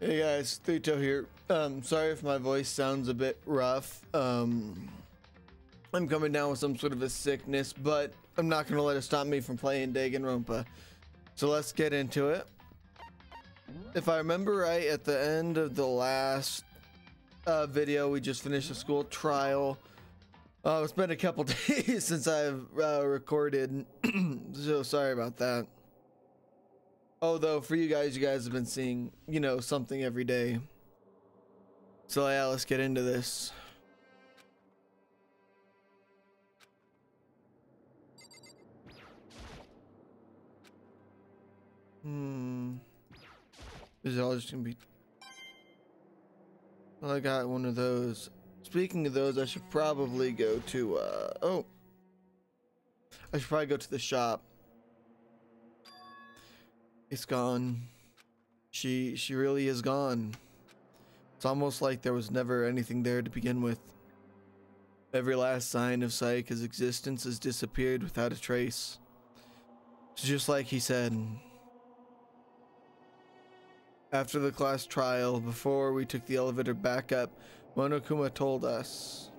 Hey guys, Thito here. Sorry if my voice sounds a bit rough. I'm coming down with some sort of a sickness, but I'm not gonna let it stop me from playing Danganronpa. So let's get into it. If I remember right, at the end of the last video, we just finished a school trial. It's been a couple days since I've recorded, so sorry about that. Although for you guys have been seeing, you know, something every day. So yeah, let's get into this. This is all just gonna be... Well, I got one of those. Speaking of those, I should probably go to, I should probably go to the shop. It's gone. She really is gone. It's almost like there was never anything there to begin with. Every last sign of Sayaka's existence has disappeared without a trace. It's just like he said. After the class trial, before we took the elevator back up, Monokuma told us.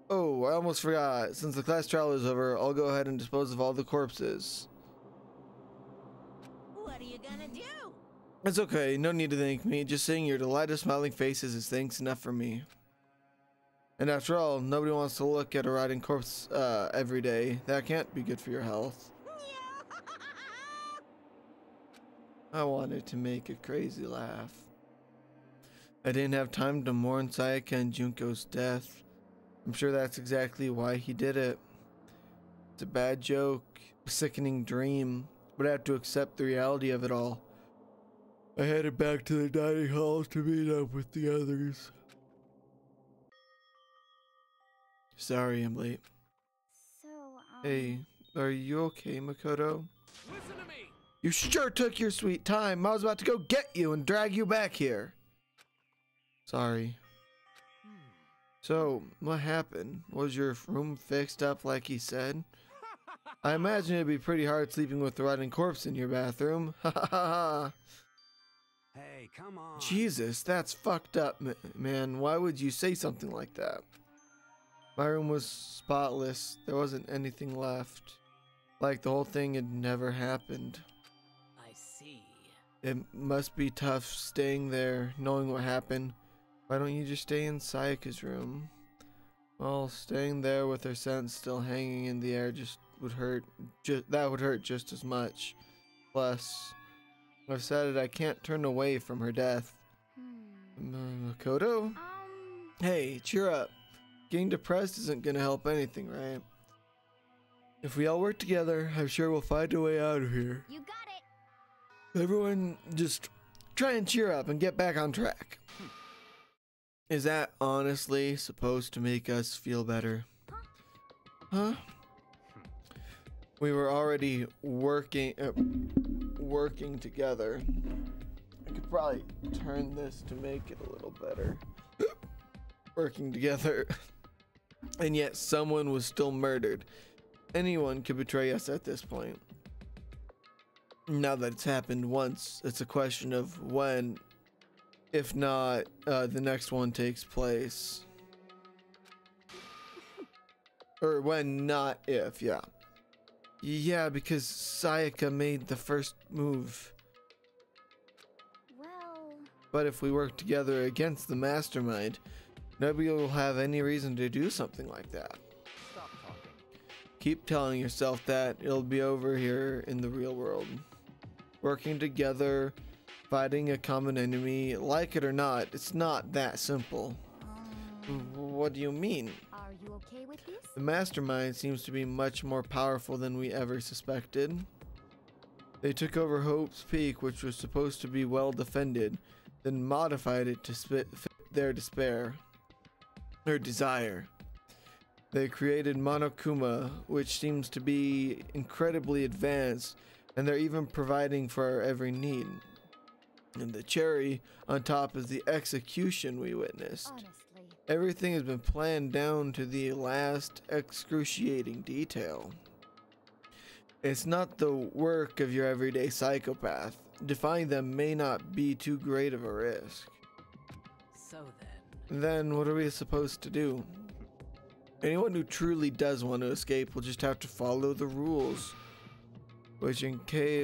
Oh, I almost forgot. Since the class trial is over, I'll go ahead and dispose of all the corpses. What are you gonna do? It's okay, no need to thank me. Just seeing your delighted smiling faces is thanks enough for me. And after all, nobody wants to look at a rotting corpse every day. That can't be good for your health. I wanted to make a crazy laugh. I didn't have time to mourn Sayaka and Junko's death. I'm sure that's exactly why he did it. It's a bad joke, a sickening dream, but I have to accept the reality of it all. I headed back to the dining halls to meet up with the others. Sorry I'm late. So, Hey, are you okay, Makoto? Listen to me. You sure took your sweet time. I was about to go get you and drag you back here. Sorry. So, what happened? Was your room fixed up like he said? I imagine it'd be pretty hard sleeping with the rotting corpse in your bathroom. Ha ha ha. Hey, come on. Jesus, that's fucked up, man. Why would you say something like that? My room was spotless. There wasn't anything left. Like the whole thing had never happened. I see. It must be tough staying there, knowing what happened. Why don't you just stay in Sayaka's room? Well, staying there with her scent still hanging in the air just would hurt. That would hurt just as much. Plus, I've said it, I can't turn away from her death. Makoto? Hey, cheer up. Getting depressed isn't gonna help anything, right? If we all work together, I'm sure we'll find a way out of here. you got it. Everyone, just try and cheer up and get back on track. Is that honestly supposed to make us feel better? Huh? We were already working together. I could probably turn this to make it a little better. Working together. And yet someone was still murdered. Anyone could betray us at this point. Now that it's happened once, it's a question of when, if not, the next one takes place. Or when, not if, yeah. Yeah, because Sayaka made the first move. Well, But if we work together against the mastermind, nobody will have any reason to do something like that. Stop talking. Keep telling yourself that it'll be over here in the real world. Working together, fighting a common enemy, like it or not, it's not that simple. What do you mean? are you okay with this? The mastermind seems to be much more powerful than we ever suspected. They took over Hope's Peak, which was supposed to be well defended, then modified it to fit their despair. Or desire. They created Monokuma, which seems to be incredibly advanced, and they're even providing for our every need. And the cherry on top is the execution we witnessed. Honestly. Everything has been planned down to the last excruciating detail. It's not the work of your everyday psychopath. Defying them may not be too great of a risk. So then. Then what are we supposed to do? Anyone who truly does want to escape will just have to follow the rules. In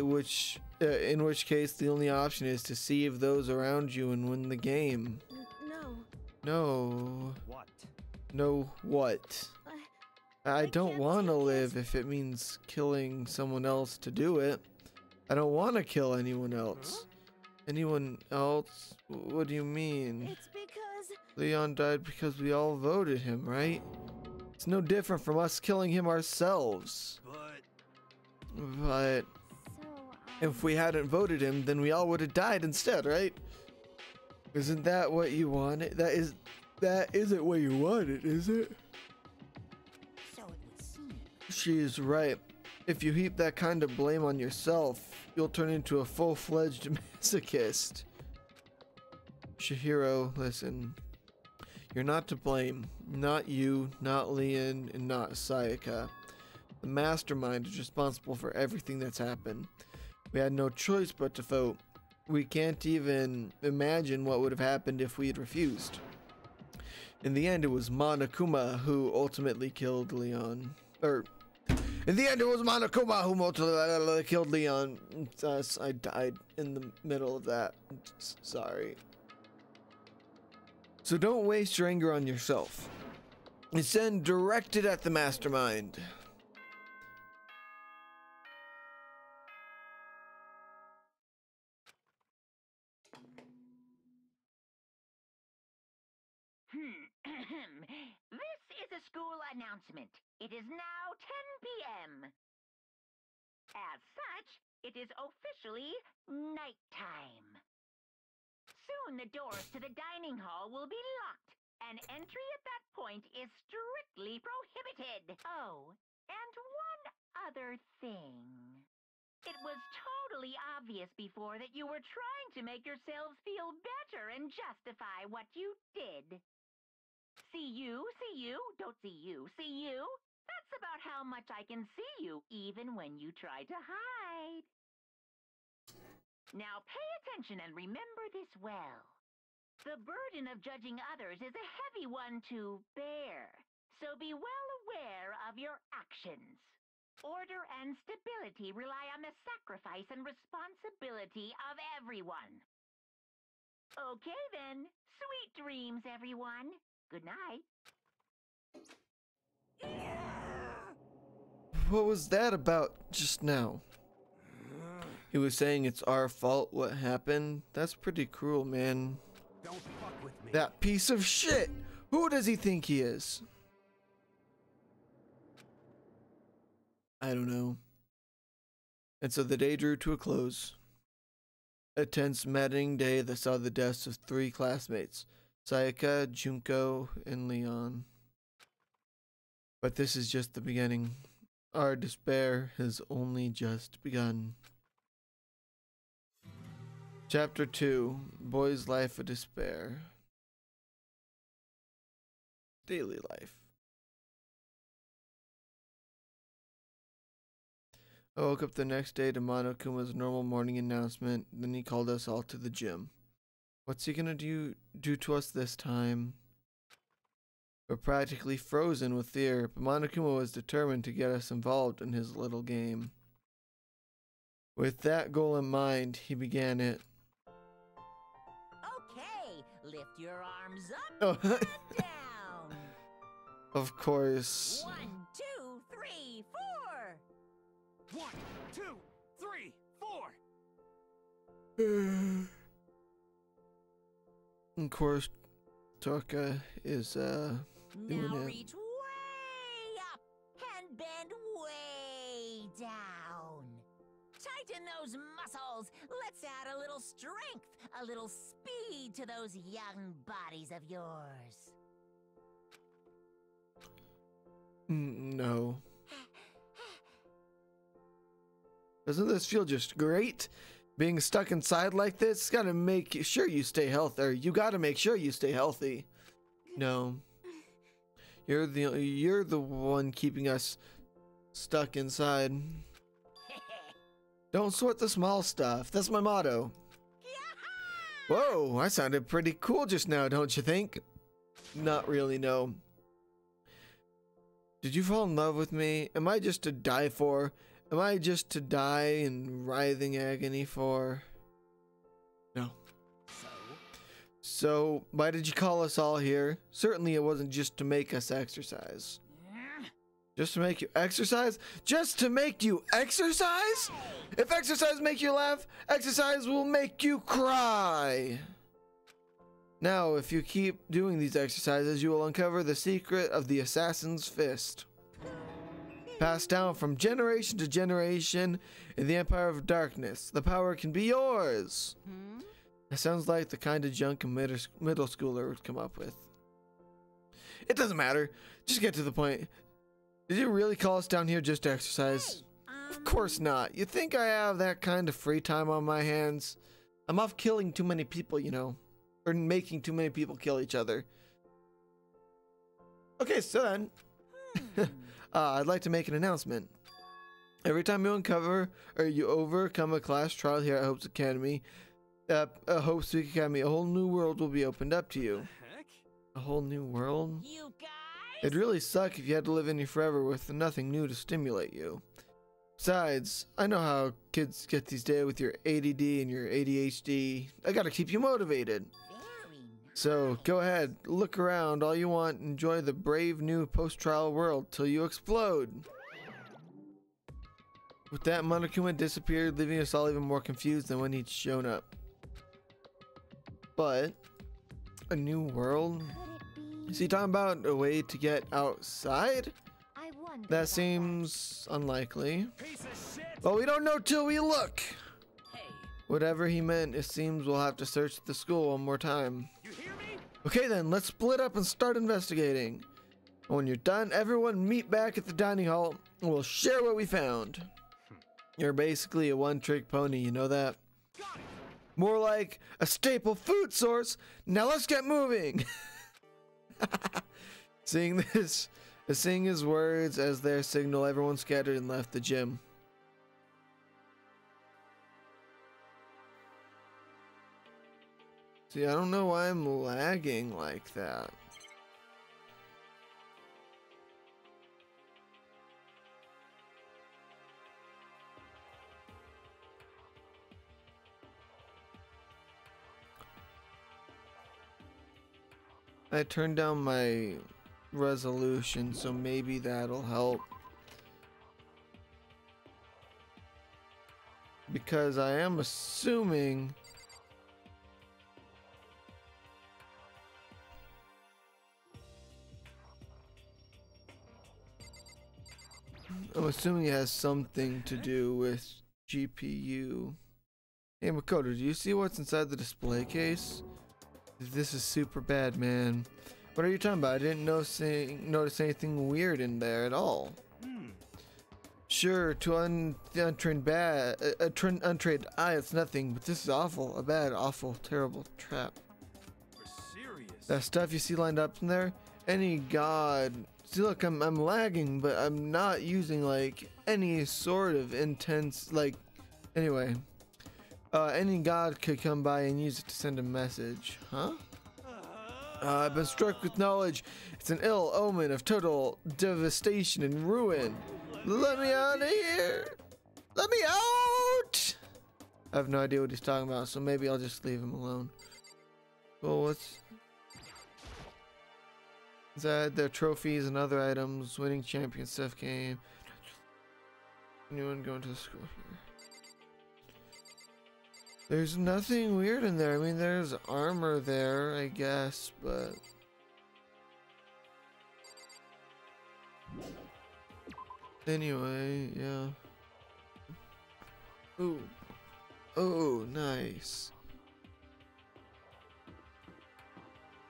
which case the only option is to save those around you and win the game. No. No. What? No what? I don't can't want to take it. live if it means killing someone else to do it. I don't want to kill anyone else. Anyone else? What do you mean? It's because Leon died because we all voted him, right? It's no different from us killing him ourselves. But so if we hadn't voted him, then we all would have died instead, right? Isn't that what you wanted? That isn't what you wanted, is it? so it would seem. She is right. If you heap that kind of blame on yourself, you'll turn into a full-fledged masochist. Chihiro, listen. You're not to blame. Not you, not Leon, and not Sayaka. The mastermind is responsible for everything that's happened. We had no choice but to vote. We can't even imagine what would have happened if we had refused. In the end, it was Monokuma who ultimately killed Leon. In the end, it was Monokuma who ultimately killed Leon. I died in the middle of that. Sorry. So don't waste your anger on yourself. Instead, direct it at the mastermind. This is a school announcement. It is now 10 p.m. As such, it is officially nighttime. Soon the doors to the dining hall will be locked, and entry at that point is strictly prohibited. Oh, and one other thing. It was totally obvious before that you were trying to make yourselves feel better and justify what you did. See you, don't see you, see you? That's about how much I can see you, even when you try to hide. Now pay attention and remember this well. The burden of judging others is a heavy one to bear, so be well aware of your actions. Order and stability rely on the sacrifice and responsibility of everyone. Okay then, sweet dreams, everyone. Good night. What was that about just now? He was saying it's our fault what happened. That's pretty cruel, man. Don't fuck with me. That piece of shit! Who does he think he is? I don't know. And so the day drew to a close. A tense mating day that saw the deaths of 3 classmates, Sayaka, Junko, and Leon. But this is just the beginning. Our despair has only just begun. Chapter 2, Boy's Life of Despair. Daily life. I woke up the next day to Monokuma's normal morning announcement, then he called us all to the gym. What's he gonna do to us this time? We're practically frozen with fear, but Monokuma was determined to get us involved in his little game. With that goal in mind, he began it. Okay, lift your arms up Oh, and down. of course. 1, 2, 3, 4. 1, 2, 3, 4. Of course, Toka is, doing Now it. reach way up and bend way down. Tighten those muscles. Let's add a little strength, a little speed to those young bodies of yours. No. Doesn't this feel just great? Being stuck inside like this gotta make sure you stay healthy. Or you gotta make sure you stay healthy. No. You're the one keeping us stuck inside. Don't sweat the small stuff. That's my motto. Whoa, I sounded pretty cool just now, don't you think? Not really, no. Did you fall in love with me? Am I just to die for? Am I just to die in writhing agony for? No. So, why did you call us all here? Certainly it wasn't just to make us exercise. Just to make you exercise? Just to make you exercise? If exercise make you laugh, exercise will make you cry. Now, if you keep doing these exercises, you will uncover the secret of the assassin's fist. Passed down from generation to generation in the Empire of Darkness. The power can be yours. That sounds like the kind of junk a middle schooler would come up with. It doesn't matter. Just get to the point. Did you really call us down here just to exercise? Of course not. You think I have that kind of free time on my hands? I'm off killing too many people, you know. Or making too many people kill each other. Okay, so then. I'd like to make an announcement. Every time you uncover or you overcome a class trial here at Hope's Academy, Hope's Sweet Academy, a whole new world will be opened up to you. A whole new world? You guys? It'd really suck if you had to live in here forever with nothing new to stimulate you. Besides, I know how kids get these days with your ADD and your ADHD. I gotta keep you motivated. So go ahead, look around all you want, enjoy the brave new post-trial world till you explode. With that, Monokuma disappeared, leaving us all even more confused than when he'd shown up. But a new world? Is he talking about a way to get outside? That seems unlikely. Well, we don't know till we look. Whatever he meant, it seems we'll have to search the school one more time. Okay then, let's split up and start investigating. When you're done, everyone meet back at the dining hall and we'll share what we found. You're basically a one-trick pony, you know that? More like a staple food source. Now let's get moving. Seeing his words as their signal, everyone scattered and left the gym. See, I don't know why I'm lagging like that. I turned down my resolution, so maybe that'll help. Because I am assuming it has something to do with GPU. Hey Makoto, do you see what's inside the display case? This is super bad, man. What are you talking about? I didn't notice anything weird in there at all. Sure, to untrained eye, it's nothing, but this is awful. A bad, awful, terrible trap. That stuff you see lined up in there? Any god. See, look, I'm lagging, but I'm not using, like, any sort of intense, like, anyway. Any god could come by and use it to send a message. Huh? I've been struck with knowledge. It's an ill omen of total devastation and ruin. Let me out of here! Let me out! I have no idea what he's talking about, so maybe I'll just leave him alone. Well, what's... Is that their trophies and other items, winning champion stuff game. Anyone going to the school here? There's nothing weird in there. I mean, there's armor there, I guess, but... Anyway, yeah. Ooh. Oh, nice.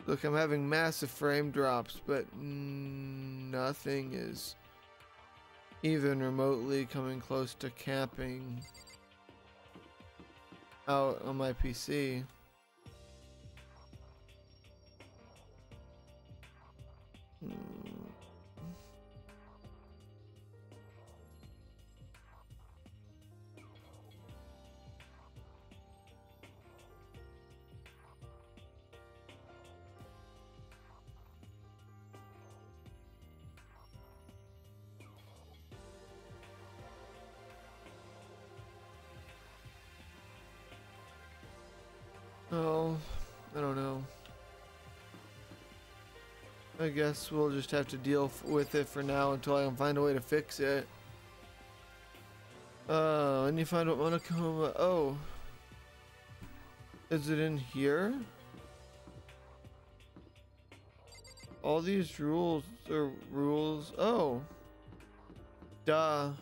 Look, I'm having massive frame drops, but nothing is even remotely coming close to capping out on my PC. Oh, I don't know. I guess we'll just have to deal with it for now until I can find a way to fix it. And you find what Monokuma. Oh. Is it in here? All these rules are rules. Oh. Duh.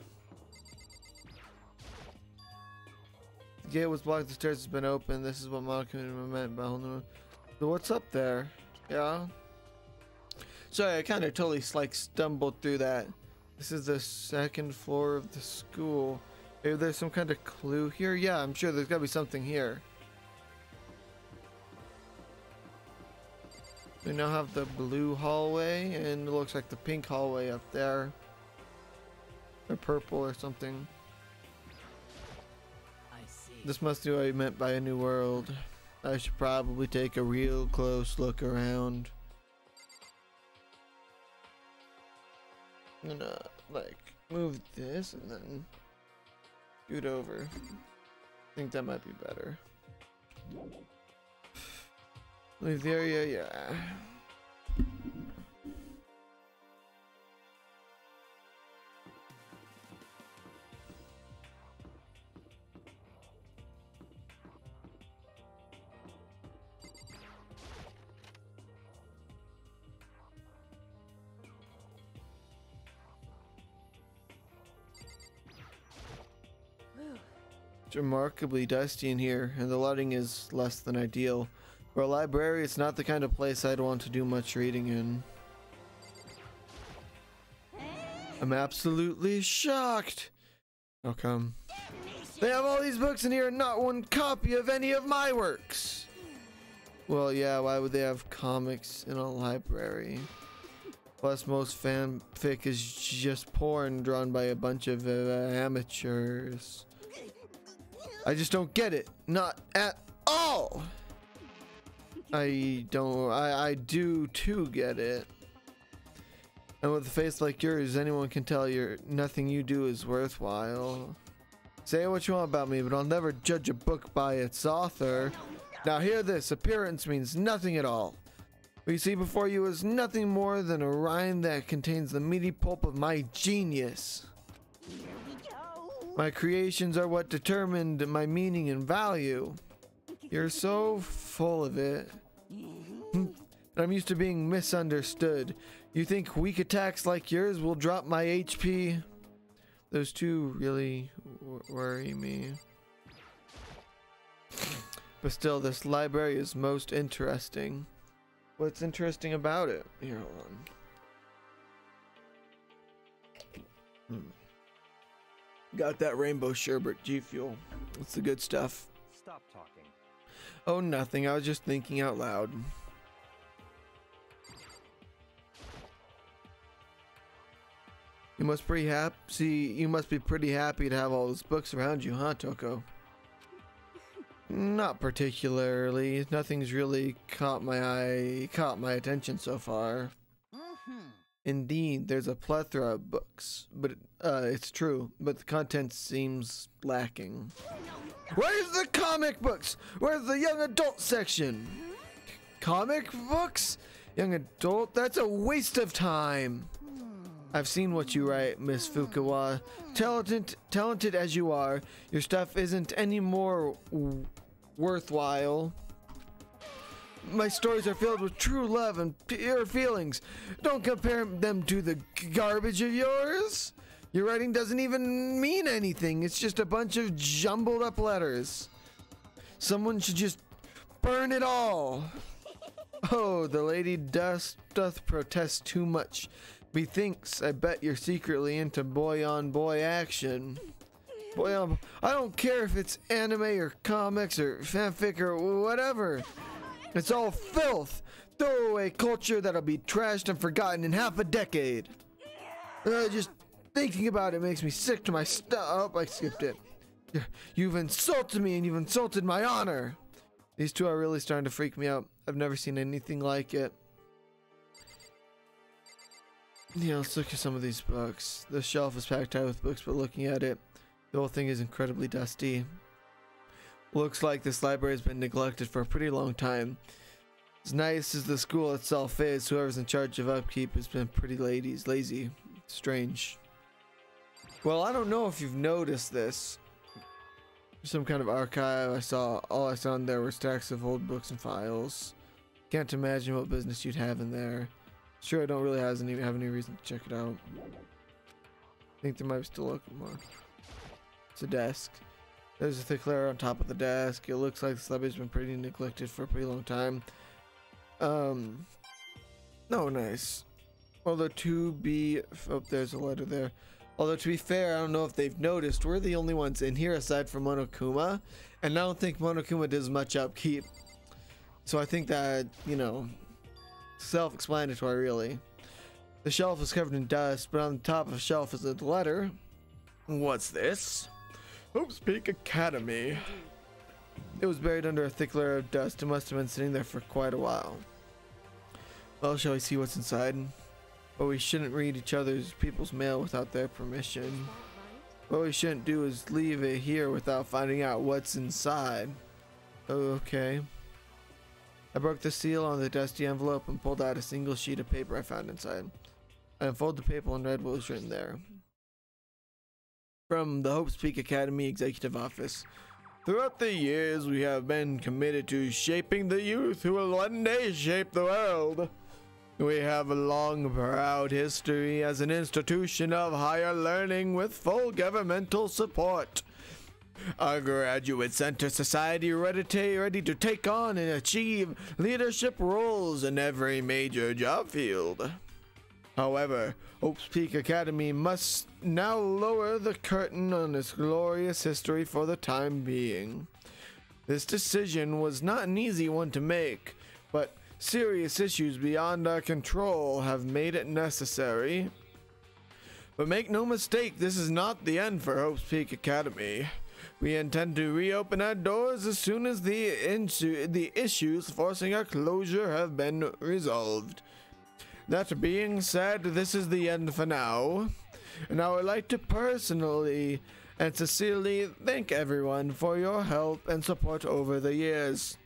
The gate was blocked, the stairs has been opened. This is what Monokuma meant by holding them. So what's up there? Yeah. Sorry, I kind of totally like stumbled through that. This is the second floor of the school. Maybe there's some kind of clue here? Yeah, I'm sure there's gotta be something here. We now have the blue hallway, and it looks like the pink hallway up there. Or purple or something. I see. This must be what he meant by a new world. I should probably take a real close look around. I'm gonna, like, move this and then scoot over. I think that might be better. Leave the area, yeah. It's remarkably dusty in here, and the lighting is less than ideal. For a library, it's not the kind of place I'd want to do much reading in. I'm absolutely shocked! How come? They have all these books in here and not one copy of any of my works! Well, yeah, why would they have comics in a library? Plus, most fanfic is just porn drawn by a bunch of amateurs. I just don't get it. Not at all! I do too get it. And with a face like yours, anyone can tell nothing you do is worthwhile. Say what you want about me, but I'll never judge a book by its author. Now hear this, appearance means nothing at all. What you see before you is nothing more than a rind that contains the meaty pulp of my genius. My creations are what determined my meaning and value. You're so full of it. I'm used to being misunderstood. You think weak attacks like yours will drop my HP? Those two really worry me. But still, this library is most interesting. What's interesting about it? Here, hold on. Got that rainbow sherbet G Fuel. It's the good stuff. Stop talking. Oh, nothing. I was just thinking out loud. You must be pretty happy to have all those books around you, huh, Toko? Not particularly. Nothing's really caught my attention so far. Indeed, there's a plethora of books, but it's true, but the content seems lacking. Where's the comic books? Where's the young adult section? Comic books? Young adult? That's a waste of time. I've seen what you write, Miss Fukawa. Talented as you are, your stuff isn't any more worthwhile. My stories are filled with true love and pure feelings. Don't compare them to the garbage of yours. Your writing doesn't even mean anything. It's just a bunch of jumbled up letters. Someone should just burn it all. Oh, the lady doth protest too much. Methinks, I bet you're secretly into boy-on-boy action. I don't care if it's anime or comics or fanfic or whatever. It's all filth. Throwaway culture that'll be trashed and forgotten in half a decade. Just thinking about it makes me sick to my stomach. Oh, I skipped it. You've insulted me and you've insulted my honor. These two are really starting to freak me out. I've never seen anything like it. Yeah, let's look at some of these books. The shelf is packed out with books, but looking at it, the whole thing is incredibly dusty. Looks like this library has been neglected for a pretty long time. As nice as the school itself is, whoever's in charge of upkeep has been pretty lazy. Strange. Well, I don't know if you've noticed this. Some kind of archive. All I saw in there were stacks of old books and files. Can't imagine what business you'd have in there. Sure, I don't really have any reason to check it out. I think there might be still more. It's a desk. There's a thick layer on top of the desk. It looks like this library's been pretty neglected for a pretty long time. Oh, nice. Although there's a letter there. Although to be fair, I don't know if they've noticed, we're the only ones in here aside from Monokuma, and I don't think Monokuma does much upkeep. So I think that, you know, self-explanatory really. The shelf is covered in dust, but on the top of the shelf is a letter. What's this? Hope's Peak Academy. It was buried under a thick layer of dust. It must have been sitting there for quite a while. Well, shall we see what's inside? But we shouldn't read each other's people's mail without their permission. What we shouldn't do is leave it here without finding out what's inside. Okay. I broke the seal on the dusty envelope and pulled out a single sheet of paper I found inside. I unfolded the paper and read what was written there. From the Hope's Peak Academy Executive Office. Throughout the years, we have been committed to shaping the youth who will one day shape the world. We have a long, proud history as an institution of higher learning with full governmental support. Our graduate center society ready to take on and achieve leadership roles in every major job field. However, Hope's Peak Academy must now lower the curtain on its glorious history for the time being. This decision was not an easy one to make, but serious issues beyond our control have made it necessary. But make no mistake, this is not the end for Hope's Peak Academy. We intend to reopen our doors as soon as the issues forcing our closure have been resolved. That being said, this is the end for now, and I would like to personally and sincerely thank everyone for your help and support over the years.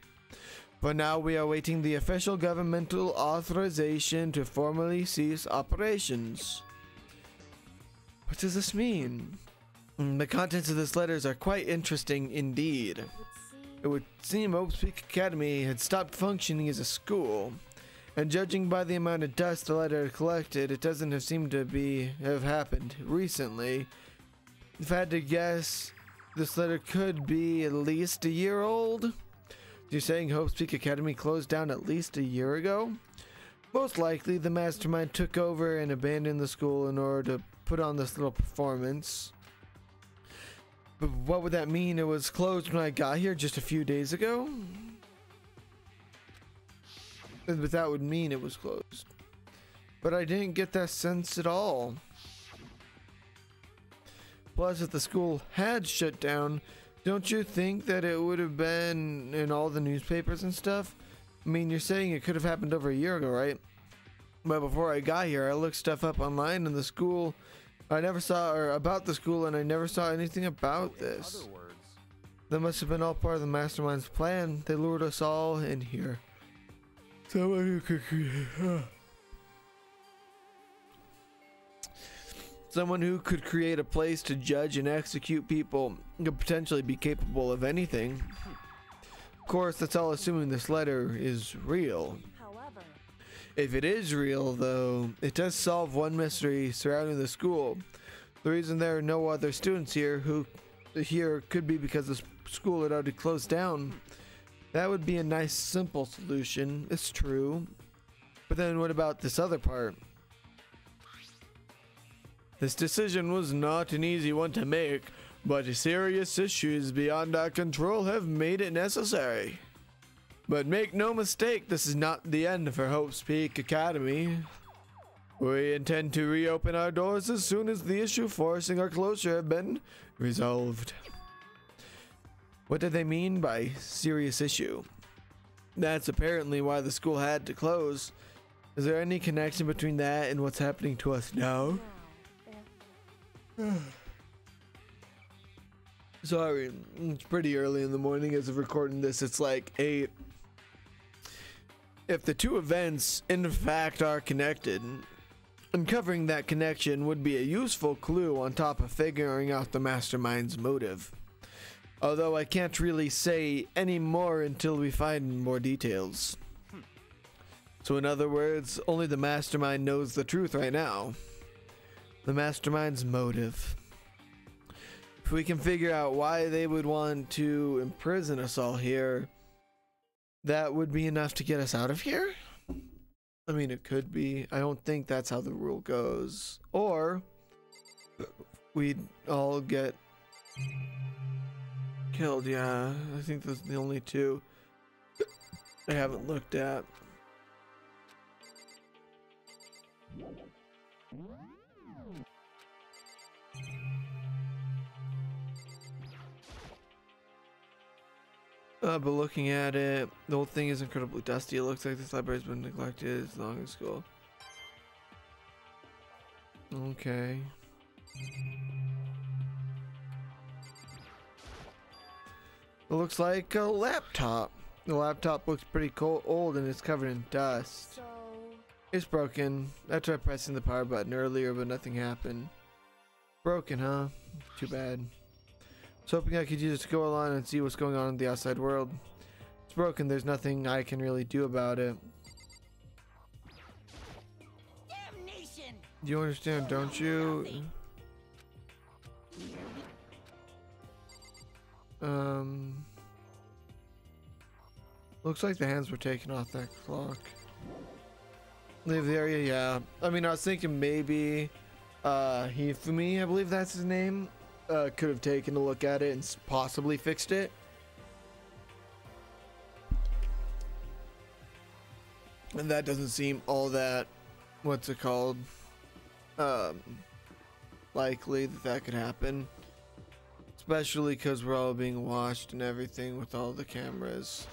For now, we are awaiting the official governmental authorization to formally cease operations. What does this mean? The contents of this letters are quite interesting indeed. It would seem Hope's Peak Academy had stopped functioning as a school. And judging by the amount of dust the letter collected, it doesn't seem to have happened recently. If I had to guess, this letter could be at least a year old. You're saying Hope's Peak Academy closed down at least a year ago? Most likely, the mastermind took over and abandoned the school in order to put on this little performance. But what would that mean? It was closed when I got here just a few days ago? But that would mean it was closed. But I didn't get that sense at all. Plus, if the school had shut down, don't you think that it would have been in all the newspapers and stuff? I mean, you're saying it could have happened over a year ago, right? But before I got here, I looked stuff up online in the school. I never saw about the school, and I never saw anything about this. That must have been all part of the mastermind's plan. They lured us all in here. Someone who could create a place to judge and execute people could potentially be capable of anything. Of course, that's all assuming this letter is real. However, if it is real, though, it does solve one mystery surrounding the school. The reason there are no other students here could be because the school had already closed down. That would be a nice, simple solution. It's true. But then what about this other part? This decision was not an easy one to make, but serious issues beyond our control have made it necessary. But make no mistake, this is not the end for Hope's Peak Academy. We intend to reopen our doors as soon as the issue forcing our closure have been resolved. What do they mean by serious issue? That's apparently why the school had to close. Is there any connection between that and what's happening to us now? Sorry, it's pretty early in the morning as of recording this. It's like 8. If the two events in fact are connected, uncovering that connection would be a useful clue on top of figuring out the mastermind's motive. Although I can't really say any more until we find more details. So in other words, only the mastermind knows the truth right now. The mastermind's motive. If we can figure out why they would want to imprison us all here, that would be enough to get us out of here? I mean, it could be. I don't think that's how the rule goes. Or we'd all get killed. Yeah, I think those are the only two I haven't looked at. But looking at it, the whole thing is incredibly dusty. It looks like this library's been neglected as long as school. Okay. It looks like a laptop. The laptop looks pretty old and it's covered in dust. So, It's broken. I tried pressing the power button earlier, but nothing happened. Broken, huh? Too bad. I was hoping I could use it to go along and see what's going on in the outside world. It's broken. There's nothing I can really do about it. damnation! You understand, don't you? Looks like the hands were taken off that clock. Leave the area, yeah. I mean, I was thinking maybe Hifumi, I believe that's his name, could have taken a look at it and possibly fixed it. And that doesn't seem all that, what's it called, likely that could happen. Especially because we're all being watched and everything with all the cameras.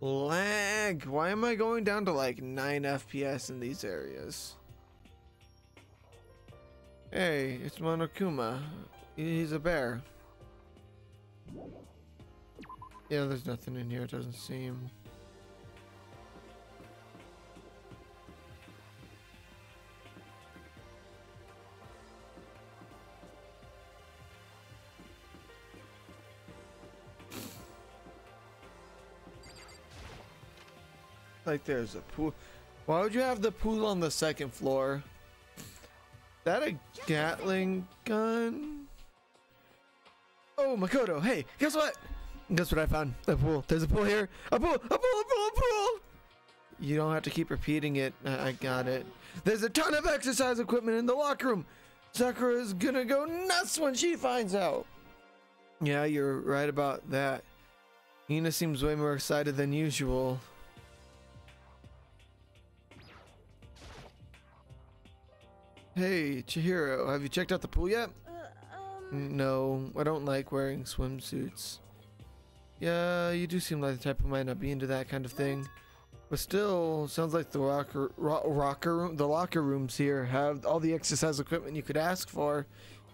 Lag! Why am I going down to like 9 FPS in these areas? Hey, it's Monokuma. He's a bear. Yeah, there's nothing in here, it doesn't seem. Like there's a pool. Why would you have the pool on the second floor? That a Gatling gun? Oh, Makoto, hey, guess what? Guess what I found? A pool. There's a pool here. A pool, a pool, a pool, a pool! You don't have to keep repeating it. I got it. There's a ton of exercise equipment in the locker room. Sakura's gonna go nuts when she finds out. Yeah, you're right about that. Ina seems way more excited than usual. Hey, Chihiro, have you checked out the pool yet? No, I don't like wearing swimsuits. Yeah, you do seem like the type who might not be into that kind of thing. But still, sounds like the locker rooms here have all the exercise equipment you could ask for.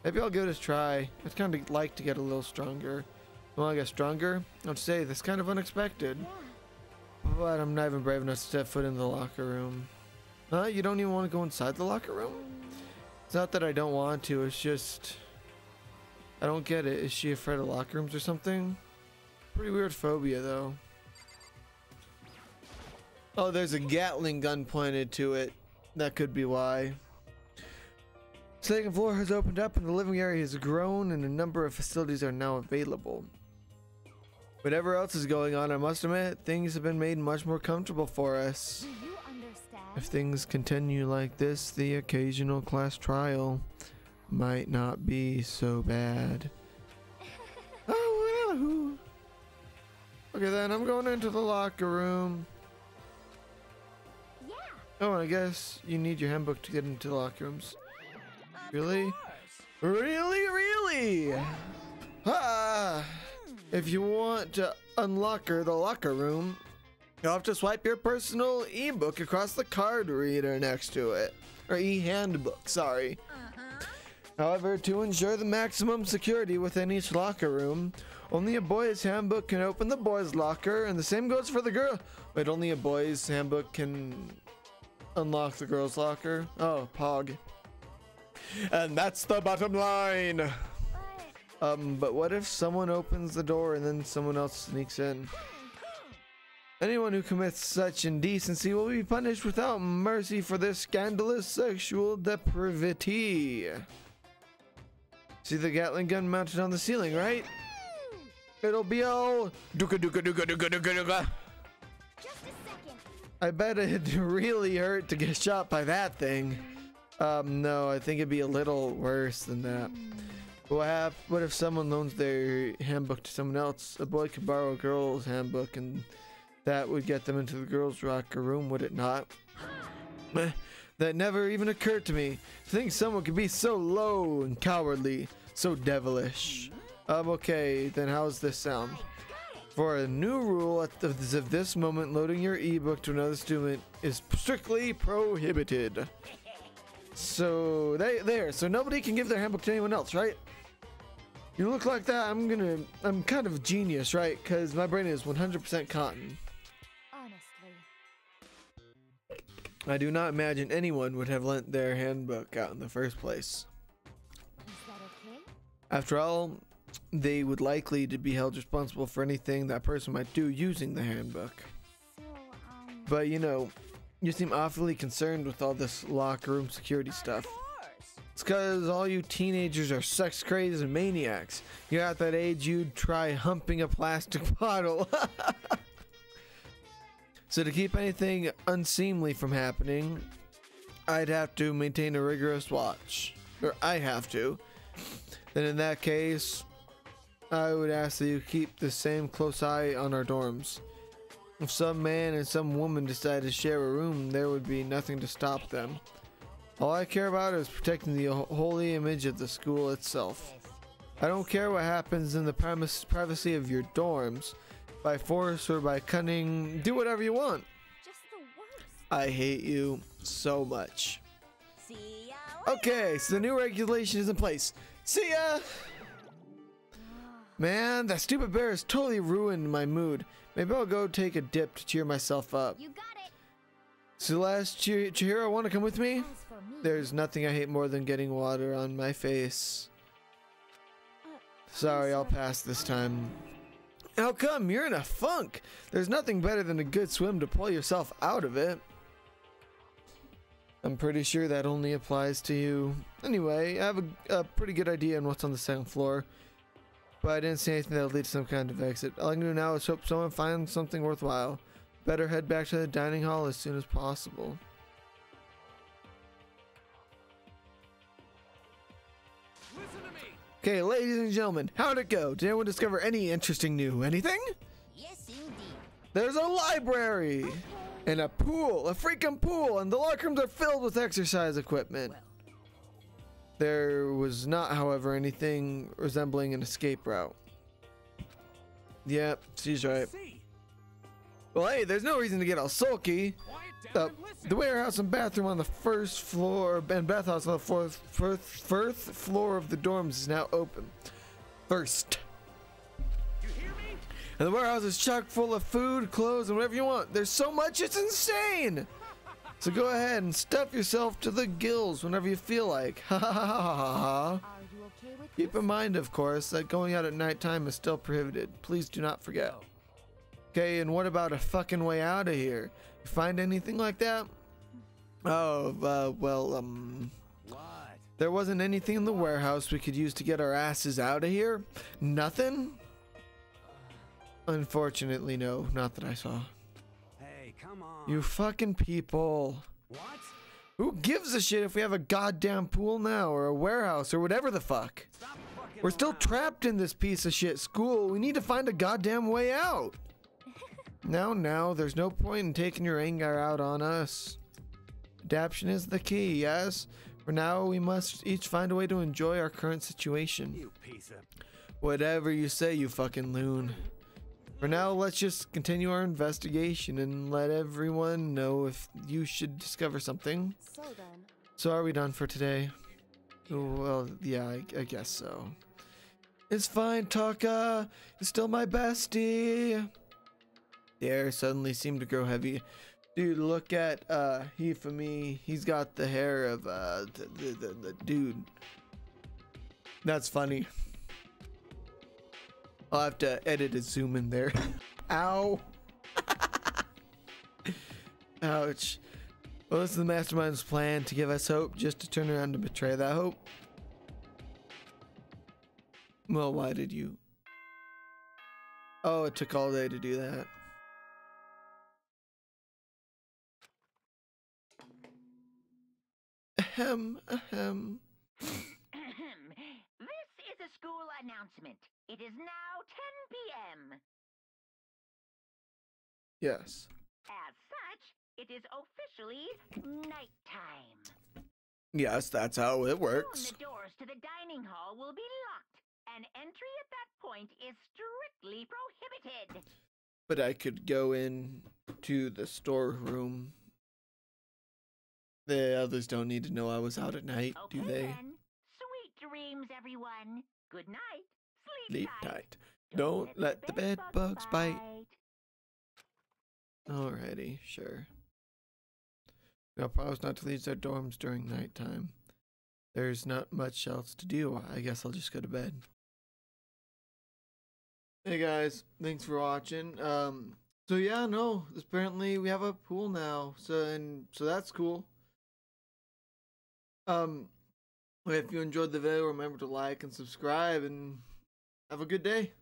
Maybe I'll give it a try. I'd kind of like to get a little stronger. Well, I get stronger? I'd say that's kind of unexpected. But I'm not even brave enough to step foot in the locker room. Huh? You don't even want to go inside the locker room? It's not that I don't want to, it's just... I don't get it. Is she afraid of locker rooms or something? Pretty weird phobia, though. Oh, there's a Gatling gun pointed to it. That could be why. Second floor has opened up and the living area has grown and a number of facilities are now available. Whatever else is going on, I must admit, things have been made much more comfortable for us. Do you understand? If things continue like this, the occasional class trial might not be so bad. Oh, well. Okay, then I'm going into the locker room. Yeah. Oh, and I guess you need your handbook to get into the locker rooms. Of Really? course. Really? Ah! If you want to unlock the locker room, you'll have to swipe your personal e-book across the card reader next to it. Or e-handbook, sorry. However, to ensure the maximum security within each locker room, only a boys' handbook can open the boys' locker, and the same goes for the girl. Wait, only a boys' handbook can unlock the girls' locker? Oh, pog. And that's the bottom line. But what if someone opens the door and then someone else sneaks in? Anyone who commits such indecency will be punished without mercy for their scandalous sexual depravity. See the Gatling gun mounted on the ceiling, right? It'll be all dooka dooka dooka dooka dooka dooka. Just a second. I bet it'd really hurt to get shot by that thing. No, I think it'd be a little worse than that. What if someone loans their handbook to someone else? A boy could borrow a girl's handbook and that would get them into the girls' locker room, would it not? That never even occurred to me. To think someone could be so low and cowardly, so devilish. Okay, then how's this sound? For a new rule as of this moment, loading your ebook to another student is strictly prohibited. So there. So nobody can give their handbook to anyone else, right? You look like that. I'm kind of a genius, right? Because my brain is 100% cotton. Honestly. I do not imagine anyone would have lent their handbook out in the first place. Is that okay? After all, they would likely to be held responsible for anything that person might do using the handbook. So, But you know, you seem awfully concerned with all this locker room security stuff. It's because all you teenagers are sex crazed and maniacs. You're at that age you'd try humping a plastic bottle. So to keep anything unseemly from happening, I'd have to maintain a rigorous watch. Or I have to. Then in that case, I would ask that you keep the same close eye on our dorms. If some man and some woman decide to share a room, there would be nothing to stop them. All I care about is protecting the holy image of the school itself. I don't care what happens in the privacy of your dorms. By force or by cunning, do whatever you want. just the worst. I hate you so much. See ya. Okay, so the new regulation is in place. See ya! Man, that stupid bear has totally ruined my mood. Maybe I'll go take a dip to cheer myself up. You got it. Celeste, Chihiro, want to come with me? As for me, There's nothing I hate more than getting water on my face. Sorry, I'll pass this time. How come? You're in a funk. There's nothing better than a good swim to pull yourself out of it. I'm pretty sure that only applies to you. Anyway, I have a pretty good idea on what's on the second floor. But I didn't see anything that'll lead to some kind of exit. All I can do now is hope someone finds something worthwhile. Better head back to the dining hall as soon as possible. Listen to me. Okay, ladies and gentlemen, how'd it go? Did anyone discover any interesting new anything? yes, indeed. There's a library and a pool, a freaking pool, and the locker rooms are filled with exercise equipment. There was not, however, anything resembling an escape route. Yep, she's right. See. Well, hey, there's no reason to get all sulky. Quiet down and listen. The warehouse and bathroom on the first floor, and bathhouse on the first floor of the dorms is now open. First. You hear me? And the warehouse is chock full of food, clothes, and whatever you want. There's so much, it's insane! So go ahead and stuff yourself to the gills whenever you feel like. Ha ha ha ha ha. Are you okay with Keep this? in mind, of course, that going out at nighttime is still prohibited. Please do not forget. Okay, and what about a fucking way out of here? You find anything like that? Oh, What? there wasn't anything in the warehouse we could use to get our asses out of here? Nothing? Unfortunately, no, not that I saw. Hey, come on. You fucking people. What? Who gives a shit if we have a goddamn pool now or a warehouse or whatever the fuck? Stop fucking We're still around. trapped in this piece of shit school. We need to find a goddamn way out. Now, there's no point in taking your anger out on us. Adaption is the key, yes? For now, we must each find a way to enjoy our current situation. You piece of. Whatever you say, you fucking loon. For now, let's just continue our investigation and let everyone know if you should discover something. So then, So are we done for today? Well, yeah, I guess so. It's fine, Taka. You're still my bestie. The air suddenly seemed to grow heavy. Dude, look at Hifumi. He's got the hair of the dude. That's funny. I'll have to edit a zoom in there. Ow. Ouch. Well, this is the mastermind's plan to give us hope, just to turn around and betray that hope. Well, why did you? Oh, it took all day to do that. Ahem, ahem. This is a school announcement. It is now 10 p.m. Yes. As such, it is officially nighttime. Yes, that's how it Soon works. the doors to the dining hall will be locked, and entry at that point is strictly prohibited. But I could go in to the storeroom. The others don't need to know I was out at night, Okay do they? then. Sweet dreams, everyone. Good night. Sleep tight. Don't let the bed bugs bite. Alrighty, sure. Now, promise not to leave their dorms during nighttime. There's not much else to do. I guess I'll just go to bed. Hey guys, thanks for watching. So yeah, no, apparently we have a pool now. So that's cool. If you enjoyed the video, remember to like and subscribe and have a good day.